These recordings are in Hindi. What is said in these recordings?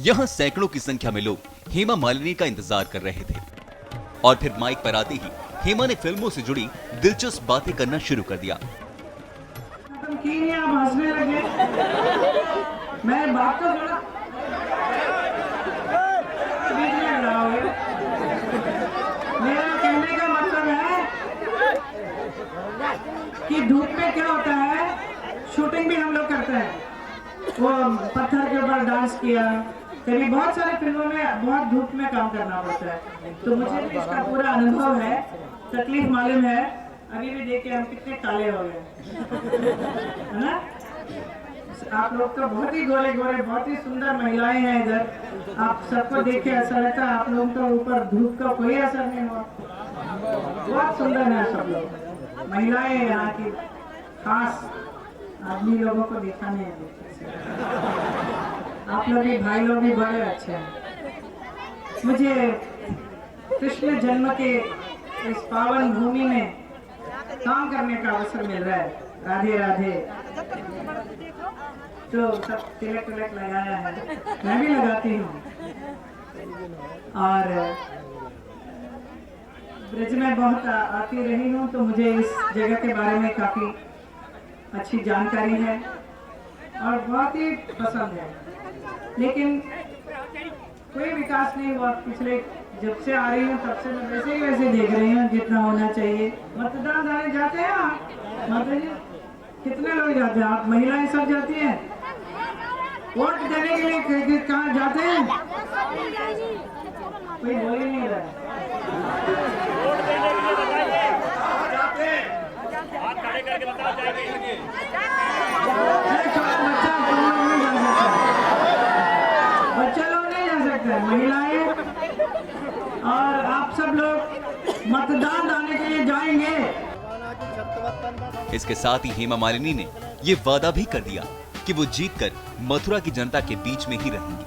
यहाँ सैकड़ों की संख्या में लोग हेमा मालिनी का इंतजार कर रहे थे और फिर माइक पर आते ही हेमा ने फिल्मों से जुड़ी दिलचस्प बातें करना शुरू कर दिया। आप हंसने लगे, मैं बात तो थोड़ा मेरा कहने का मतलब है कि धूप में क्या होता है, शूटिंग भी हम लोग करते हैं, वो पत्थर के ऊपर डांस किया, कभी बहुत सारी फिल्मों में बहुत धूप में काम करना पड़ता है, तो मुझे भी इसका पूरा अनुभव है, तकलीफ मालूम है। अभी भी देखिए हम कितने काले हो गए, है ना? आप लोग तो बहुत ही गोरे गोरे, बहुत ही सुंदर महिलाएं हैं इधर। आप सबको देख के ऐसा लगता है आप लोग तो ऊपर धूप का कोई असर नहीं हुआ, बहुत सुंदर है सब लोग। महिलाएं यहाँ की खास, आदमी लोगों को देखा नहीं है। आप लोग भी, भाई लोग भी बड़े अच्छे हैं। मुझे कृष्ण जन्म के इस पावन भूमि में काम करने का अवसर मिल रहा है। राधे राधे। तो सब तिलक तिलक लगाया है, मैं भी लगाती हूँ, और ब्रिज में बहुत आती रही हूँ, तो मुझे इस जगह के बारे में काफी अच्छी जानकारी है और बहुत ही पसंद है। लेकिन कोई विकास नहीं हुआ पिछले, जब से आ रही हूँ तब से मैं वैसे ही वैसे देख रही हूँ जितना होना चाहिए। मतदान देने जाते हैं आप, माता जी कितने लोग जाते हैं? आप महिलाएं सब जाती हैं वोट देने के लिए? कहाँ जाते हैं? कोई बोल ही नहीं रहा है। बच्चा लोग नहीं जा सकते, महिलाएं और आप सब लोग मतदान डालने के लिए जाएंगे। इसके साथ ही हेमा मालिनी ने ये वादा भी कर दिया कि वो जीतकर मथुरा की जनता के बीच में ही रहेंगी।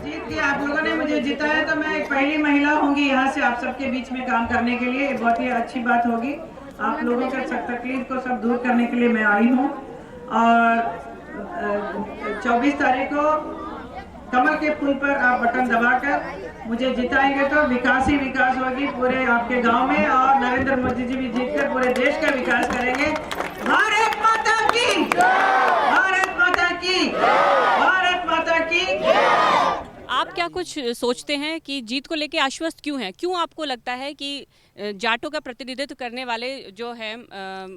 जीत के आप लोगों ने मुझे जिताया तो मैं एक पहली महिला होंगी यहाँ से आप सबके बीच में काम करने के लिए। बहुत ही अच्छी बात होगी। आप लोगों का तकलीफ को सब दूर करने के लिए मैं आई हूँ। और 24 तारीख को कमल के फूल पर आप बटन दबाकर मुझे जिताएंगे तो विकास ही विकास होगी पूरे आपके गांव में, और नरेंद्र मोदी जी भी जीतकर पूरे देश का विकास करेंगे। भारत माता की, भारत माता की, भारत माता की। आप क्या कुछ सोचते हैं कि जीत को लेके आश्वस्त क्यों हैं? क्यों आपको लगता है कि जाटों का प्रतिनिधित्व करने वाले जो है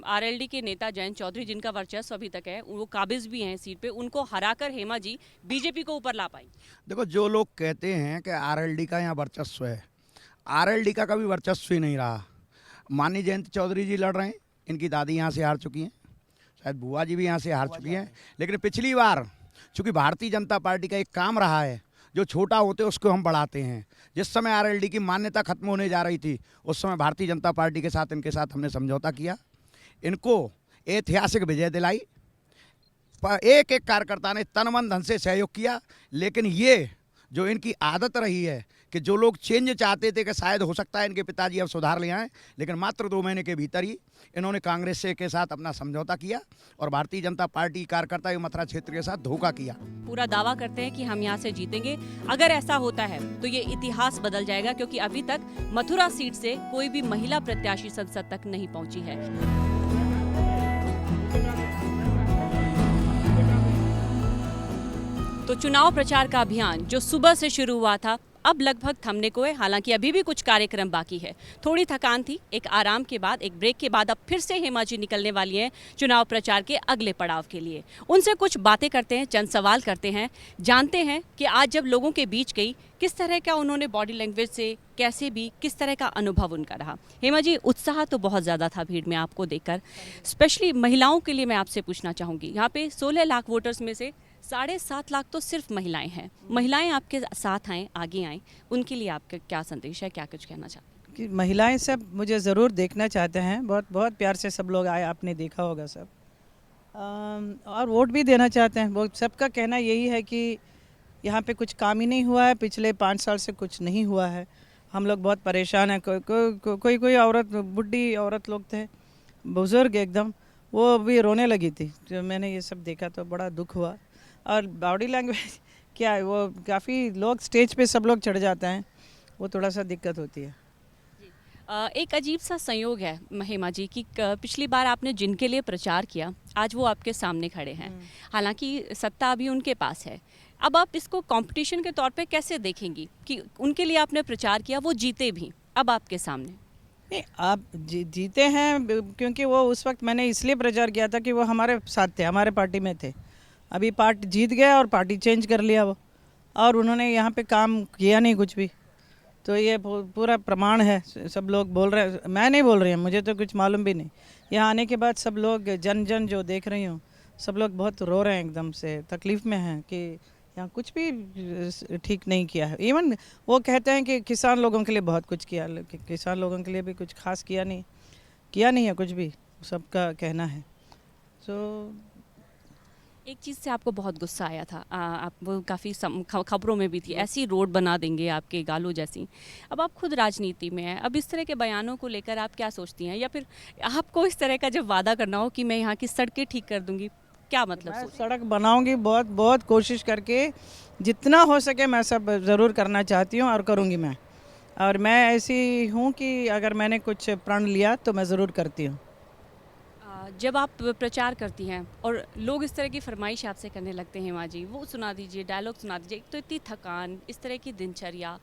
आरएलडी के नेता जयंत चौधरी, जिनका वर्चस्व अभी तक है, वो काबिज भी हैं सीट पे, उनको हराकर हेमा जी बीजेपी को ऊपर ला पाई? देखो, जो लोग कहते हैं कि आरएलडी का यहाँ वर्चस्व है, आरएलडी का कभी वर्चस्व ही नहीं रहा। माननीय जयंत चौधरी जी लड़ रहे हैं, इनकी दादी यहाँ से हार चुकी हैं, शायद बुआ जी भी यहाँ से हार चुकी हैं। लेकिन पिछली बार चूँकि भारतीय जनता पार्टी का एक काम रहा है, जो छोटा होते उसको हम बढ़ाते हैं। जिस समय आरएलडी की मान्यता खत्म होने जा रही थी, उस समय भारतीय जनता पार्टी के साथ इनके साथ हमने समझौता किया, इनको ऐतिहासिक विजय दिलाई। एक एक कार्यकर्ता ने तन मन धन से सहयोग किया। लेकिन ये जो इनकी आदत रही है कि जो लोग चेंज चाहते थे कि शायद हो सकता है इनके पिताजी अब सुधार ले आएँ, लेकिन मात्र 2 महीने के भीतर ही इन्होंने कांग्रेस से के साथ अपना समझौता किया और भारतीय जनता पार्टी कार्यकर्ता मथुरा क्षेत्र के साथ धोखा किया। पूरा दावा करते हैं कि हम यहाँ से जीतेंगे। अगर ऐसा होता है तो ये इतिहास बदल जाएगा, क्योंकि अभी तक मथुरा सीट से कोई भी महिला प्रत्याशी संसद तक नहीं पहुंची है। तो चुनाव प्रचार का अभियान जो सुबह से शुरू हुआ था, अब लगभग थमने को है। हालांकि अभी भी कुछ कार्यक्रम बाकी है। थोड़ी थकान थी, एक आराम के बाद, एक ब्रेक के बाद अब फिर से हेमा जी निकलने वाली हैं चुनाव प्रचार के अगले पड़ाव के लिए। उनसे कुछ बातें करते हैं, चंद सवाल करते हैं, जानते हैं कि आज जब लोगों के बीच गई किस तरह का उन्होंने बॉडी लैंग्वेज से, कैसे भी, किस तरह का अनुभव उनका रहा। हेमा जी, उत्साह तो बहुत ज़्यादा था भीड़ में आपको देखकर। स्पेशली महिलाओं के लिए मैं आपसे पूछना चाहूँगी, यहाँ पे 16 लाख वोटर्स में से 7.5 लाख तो सिर्फ महिलाएं हैं। महिलाएं आपके साथ आएँ, आगे आएँ, उनके लिए आपका क्या संदेश है, क्या कुछ कहना चाहते हैं? कि महिलाएं सब मुझे ज़रूर देखना चाहते हैं। बहुत बहुत प्यार से सब लोग आए, आपने देखा होगा सब, और वोट भी देना चाहते हैं। वो सबका कहना यही है कि यहाँ पे कुछ काम ही नहीं हुआ है, पिछले 5 साल से कुछ नहीं हुआ है, हम लोग बहुत परेशान हैं। कोई औरत, बुढ़ी औरत लोग थे, बुज़ुर्ग एकदम, वो भी रोने लगी थी। जो मैंने ये सब देखा तो बड़ा दुख हुआ। और बॉडी लैंग्वेज क्या है, वो काफ़ी लोग स्टेज पे सब लोग चढ़ जाते हैं, वो थोड़ा सा दिक्कत होती है। एक अजीब सा संयोग है हेमा जी कि पिछली बार आपने जिनके लिए प्रचार किया आज वो आपके सामने खड़े हैं, हालांकि सत्ता अभी उनके पास है। अब आप इसको कंपटीशन के तौर पे कैसे देखेंगी कि उनके लिए आपने प्रचार किया, वो जीते भी, अब आपके सामने? नहीं, आप जीते हैं क्योंकि वो उस वक्त मैंने इसलिए प्रचार किया था कि वो हमारे साथ थे, हमारे पार्टी में थे। अभी पार्टी जीत गया और पार्टी चेंज कर लिया वो, और उन्होंने यहाँ पे काम किया नहीं कुछ भी। तो ये पूरा प्रमाण है, सब लोग बोल रहे हैं, मैं नहीं बोल रही हूँ, मुझे तो कुछ मालूम भी नहीं। यहाँ आने के बाद सब लोग जन जो देख रही हूँ, सब लोग बहुत रो रहे हैं, एकदम से तकलीफ़ में हैं कि यहाँ कुछ भी ठीक नहीं किया है। इवन वो कहते हैं कि किसान लोगों के लिए बहुत कुछ किया, लेकिन किसान लोगों के लिए भी कुछ खास किया नहीं है कुछ भी, सबका कहना है। तो एक चीज़ से आपको बहुत गुस्सा आया था, आप वो काफ़ी खबरों में भी थी, ऐसी रोड बना देंगे आपके गालों जैसी। अब आप खुद राजनीति में हैं, अब इस तरह के बयानों को लेकर आप क्या सोचती हैं, या फिर आपको इस तरह का जब वादा करना हो कि मैं यहाँ की सड़कें ठीक कर दूंगी, क्या मतलब? मैं सड़क बनाऊंगी, बहुत कोशिश करके जितना हो सके मैं सब ज़रूर करना चाहती हूँ और करूँगी मैं। और मैं ऐसी हूँ कि अगर मैंने कुछ प्रण लिया तो मैं ज़रूर करती हूँ। जब आप प्रचार करती हैं और लोग इस तरह की फरमाइश आपसे करने लगते हैं, हेमा जी वो सुना दीजिए, डायलॉग सुना दीजिए, एक तो इतनी थकान, इस तरह की दिनचर्या,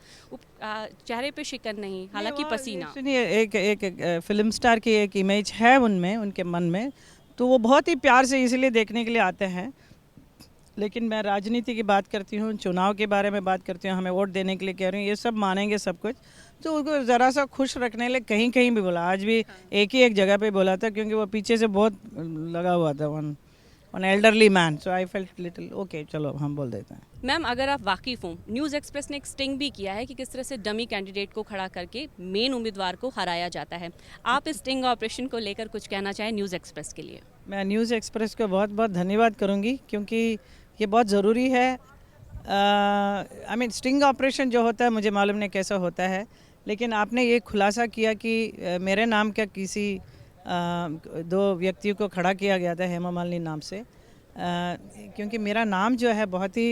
चेहरे पे शिकन नहीं, हालांकि पसीना। सुनिए, एक फिल्म स्टार की एक इमेज है उनमें, उनके मन में, तो वो बहुत ही प्यार से इसलिए देखने के लिए आते हैं। लेकिन मैं राजनीति की बात करती हूँ, चुनाव के बारे में बात करती हूँ, हमें वोट देने के लिए कह रही हूँ, ये सब मानेंगे सब कुछ। तो उनको ज़रा सा खुश रखने के लिए कहीं कहीं भी बोला, आज भी एक जगह पे बोला था, क्योंकि वो पीछे से बहुत लगा हुआ था, one elderly man, so I felt little okay, चलो हम बोल देते हैं। मैम, अगर आप वाकिफ़ हों, न्यूज़ एक्सप्रेस ने एक स्टिंग भी किया है कि किस तरह से डमी कैंडिडेट को खड़ा करके मेन उम्मीदवार को हराया जाता है। आप इस स्टिंग ऑपरेशन को लेकर कुछ कहना चाहें न्यूज़ एक्सप्रेस के लिए? मैं न्यूज़ एक्सप्रेस को बहुत बहुत धन्यवाद करूँगी, क्योंकि ये बहुत ज़रूरी है। आई मीन स्टिंग ऑपरेशन जो होता है मुझे मालूम नहीं कैसा होता है, लेकिन आपने ये खुलासा किया कि मेरे नाम का किसी दो व्यक्तियों को खड़ा किया गया था हेमा मालिनी नाम से, क्योंकि मेरा नाम जो है बहुत ही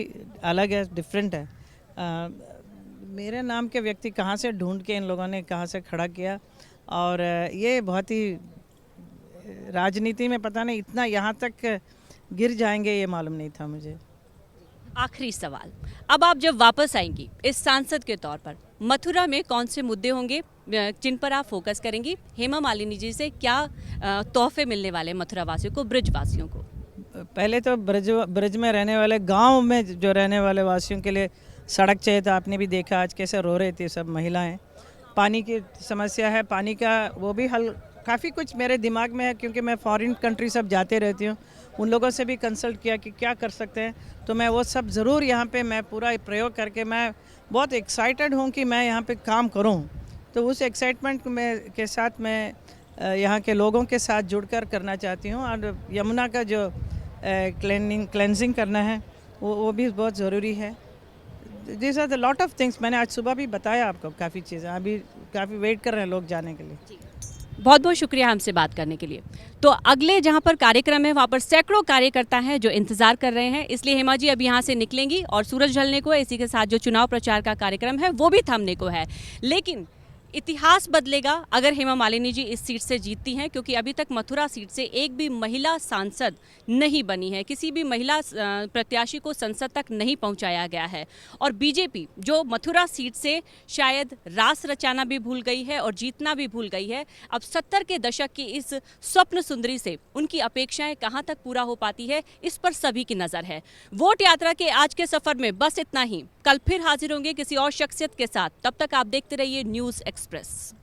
अलग है, डिफरेंट है। मेरे नाम के व्यक्ति कहाँ से ढूंढ के इन लोगों ने कहाँ से खड़ा किया, और ये बहुत ही राजनीति में पता नहीं इतना यहाँ तक गिर जाएंगे ये मालूम नहीं था मुझे। आखिरी सवाल, अब आप जब वापस आएंगी इस सांसद के तौर पर, मथुरा में कौन से मुद्दे होंगे जिन पर आप फोकस करेंगी? हेमा मालिनी जी से क्या तोहफे मिलने वाले मथुरा वासियों को, ब्रज वासियों को? पहले तो ब्रज में रहने वाले, गांव में जो रहने वाले वासियों के लिए सड़क चाहिए था। आपने भी देखा आज कैसे रो रही थी सब महिलाएं। पानी की समस्या है, पानी का वो भी हल काफ़ी कुछ मेरे दिमाग में है, क्योंकि मैं फॉरेन कंट्री सब जाते रहती हूँ, उन लोगों से भी कंसल्ट किया कि क्या कर सकते हैं, तो मैं वो सब ज़रूर यहाँ पे मैं पूरा प्रयोग करके मैं बहुत एक्साइटेड हूँ कि मैं यहाँ पे काम करूँ। तो उस एक्साइटमेंट में के साथ मैं यहाँ के लोगों के साथ जुड़कर करना चाहती हूँ, और यमुना का जो क्लेंजिंग करना है वो भी बहुत ज़रूरी है। This are the lot of things, मैंने आज सुबह भी बताया आपको काफ़ी चीज़ें, अभी काफ़ी वेट कर रहे हैं लोग जाने के लिए। बहुत बहुत शुक्रिया हमसे बात करने के लिए। तो अगले जहां पर कार्यक्रम है वहां पर सैकड़ों कार्यकर्ता हैं जो इंतजार कर रहे हैं, इसलिए हेमा जी अब यहां से निकलेंगी और सूरज ढलने को है। इसी के साथ जो चुनाव प्रचार का कार्यक्रम है वो भी थमने को है, लेकिन इतिहास बदलेगा अगर हेमा मालिनी जी इस सीट से जीतती हैं, क्योंकि अभी तक मथुरा सीट से एक भी महिला सांसद नहीं बनी है, किसी भी महिला प्रत्याशी को संसद तक नहीं पहुंचाया गया है। और बीजेपी जो मथुरा सीट से शायद रास रचाना भी भूल गई है और जीतना भी भूल गई है, अब 70 के दशक की इस स्वप्न सुंदरी से उनकी अपेक्षाएं कहां तक पूरा हो पाती है, इस पर सभी की नज़र है। वोट यात्रा के आज के सफर में बस इतना ही। कल फिर हाजिर होंगे किसी और शख्सियत के साथ, तब तक आप देखते रहिए न्यूज़ एक्सप्रेस।